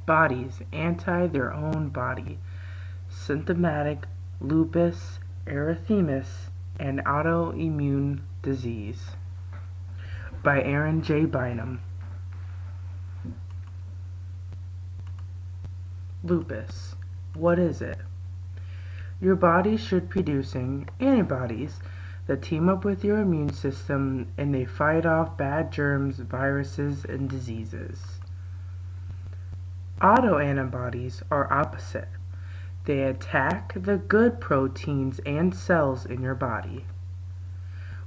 bodies anti their own body. Symptomatic lupus erythemus and autoimmune disease by Aaron J. Bynum. Lupus. What is it? Your body should be producing antibodies that team up with your immune system and they fight off bad germs, viruses, and diseases. Autoantibodies are opposite. They attack the good proteins and cells in your body.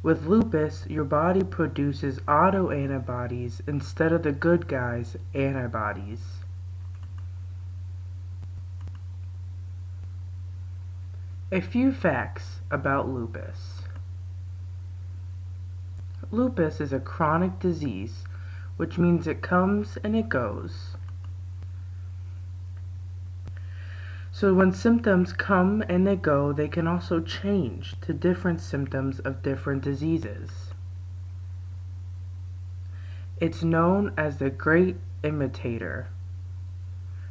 With lupus, your body produces autoantibodies instead of the good guys' antibodies. A few facts about lupus. Lupus is a chronic disease, which means it comes and it goes. So when symptoms come and they go, they can also change to different symptoms of different diseases. It's known as the great imitator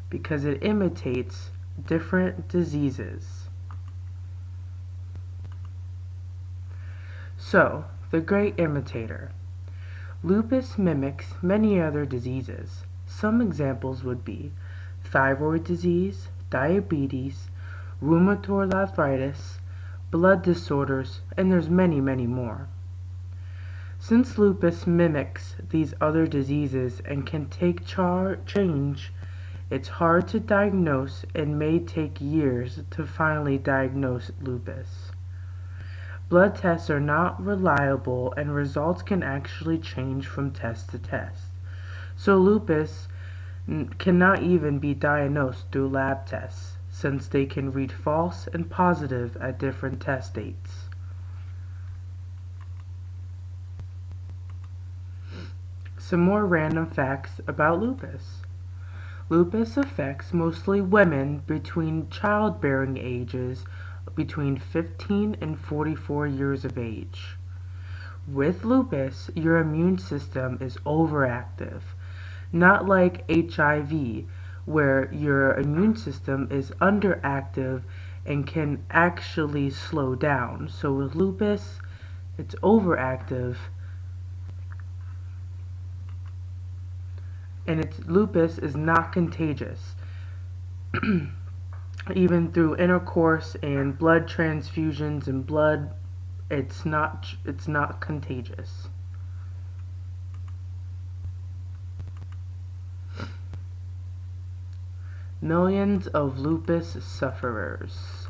because it imitates different diseases. So, the great imitator. Lupus mimics many other diseases. Some examples would be thyroid disease, diabetes, rheumatoid arthritis, blood disorders, and there's many, many more. Since lupus mimics these other diseases and can take change, it's hard to diagnose and may take years to finally diagnose lupus. Blood tests are not reliable and results can actually change from test to test. So lupus cannot even be diagnosed through lab tests, since they can read false and positive at different test dates. Some more random facts about lupus. Lupus affects mostly women between childbearing ages between 15 and 44 years of age. With lupus, your immune system is overactive, not like HIV, where your immune system is underactive and can actually slow down. So with lupus, it's overactive, and lupus is not contagious. Even through intercourse and blood transfusions and blood, it's not contagious. Millions of lupus sufferers.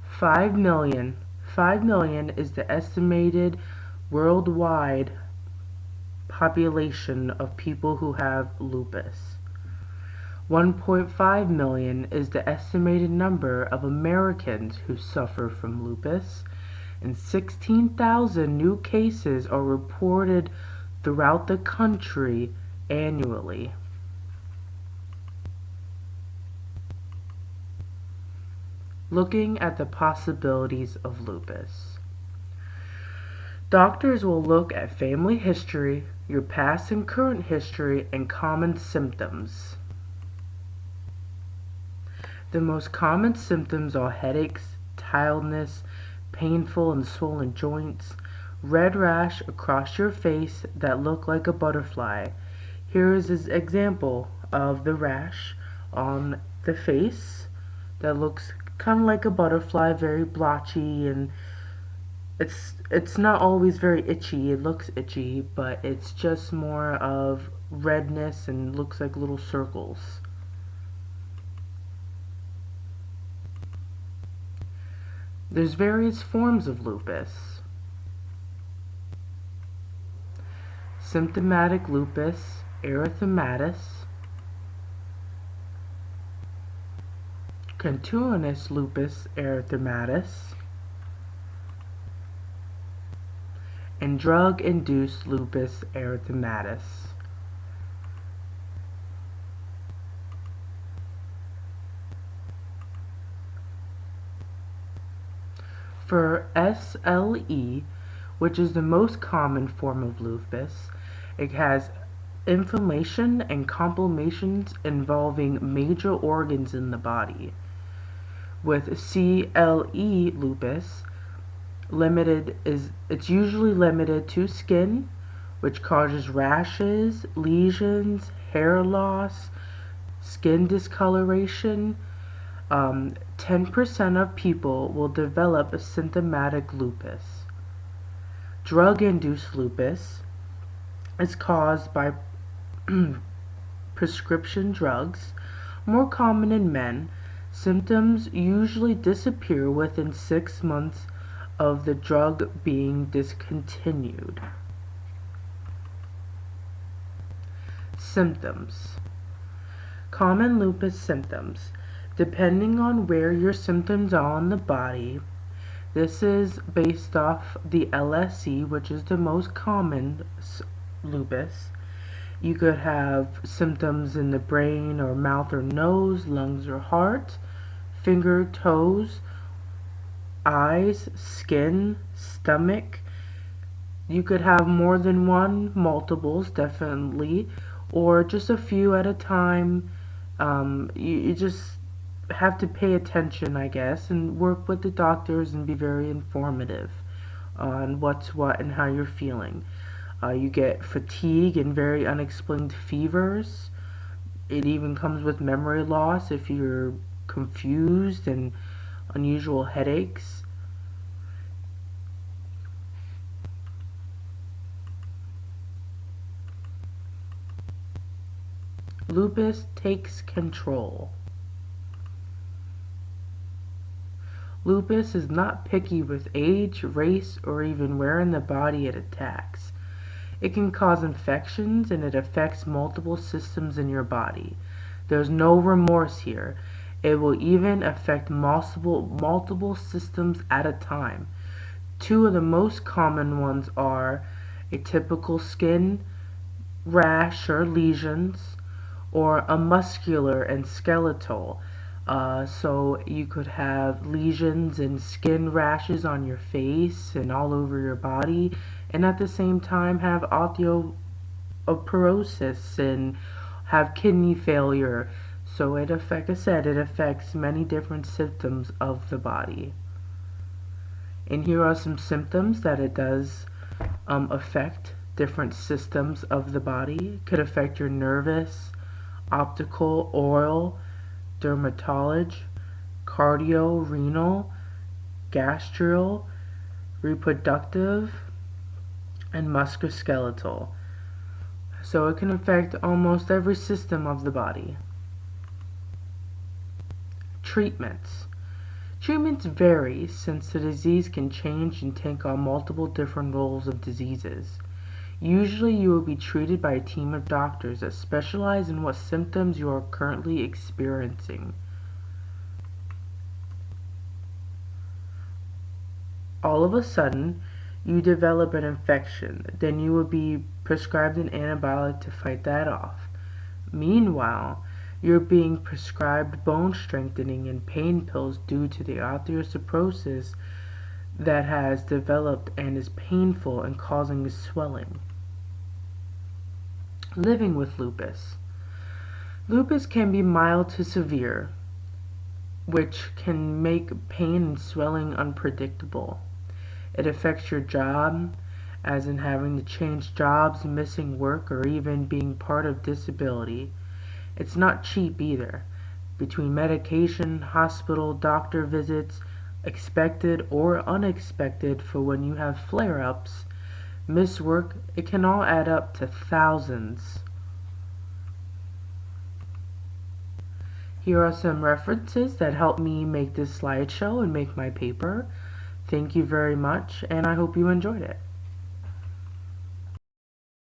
5 million. 5 million is the estimated worldwide population of people who have lupus. 1.5 million is the estimated number of Americans who suffer from lupus, and 16,000 new cases are reported throughout the country annually. Looking at the possibilities of lupus. Doctors will look at family history, your past and current history, and common symptoms. The most common symptoms are headaches, tiredness, painful and swollen joints, red rash across your face that look like a butterfly. Here is an example of the rash on the face that looks kind of like a butterfly, very blotchy, and it's not always very itchy. It looks itchy, but it's just more of redness and looks like little circles. There's various forms of lupus. Symptomatic lupus erythematosus, continuous lupus erythematosus, and drug-induced lupus erythematosus. For SLE, which is the most common form of lupus, It has inflammation and complications involving major organs in the body. With CLE lupus, it's usually limited to skin, which causes rashes, lesions, hair loss, skin discoloration. 10% of people will develop symptomatic lupus. Drug-induced lupus is caused by prescription drugs, more common in men. Symptoms usually disappear within 6 months of the drug being discontinued. Symptoms. Common lupus symptoms. Depending on where your symptoms are on the body, this is based off the LSC, which is the most common lupus. You could have symptoms in the brain or mouth or nose, lungs or heart, finger, toes, eyes, skin, stomach. You could have more than one, multiples definitely, or just a few at a time. You just have to pay attention, I guess, and work with the doctors and be very informative on what's what and how you're feeling. You get fatigue and very unexplained fevers. It even comes with memory loss if you're confused, and unusual headaches. Lupus takes control. Lupus is not picky with age, race, or even where in the body it attacks. It can cause infections, and it affects multiple systems in your body. There's no remorse here. It will even affect multiple systems at a time. Two of the most common ones are a typical skin rash or lesions, or a muscular and skeletal. So you could have lesions and skin rashes on your face and all over your body, and at the same time have osteoporosis and have kidney failure. So it affects many different systems of the body. And here are some symptoms that it does affect different systems of the body. It could affect your nervous, optical, oral, dermatology, cardio, renal, gastro, reproductive, and musculoskeletal. So it can affect almost every system of the body. Treatments. Treatments vary since the disease can change and take on multiple different roles of diseases. Usually you will be treated by a team of doctors that specialize in what symptoms you are currently experiencing. All of a sudden, you develop an infection, then you will be prescribed an antibiotic to fight that off. Meanwhile, you're being prescribed bone strengthening and pain pills due to the osteoporosis that has developed and is painful and causing swelling. Living with lupus. Lupus can be mild to severe, which can make pain and swelling unpredictable. It affects your job, as in having to change jobs, missing work, or even being part of disability. It's not cheap either. Between medication, hospital, doctor visits, expected or unexpected for when you have flare-ups, miss work, it can all add up to thousands. Here are some references that helped me make this slideshow and make my paper. Thank you very much, and I hope you enjoyed it.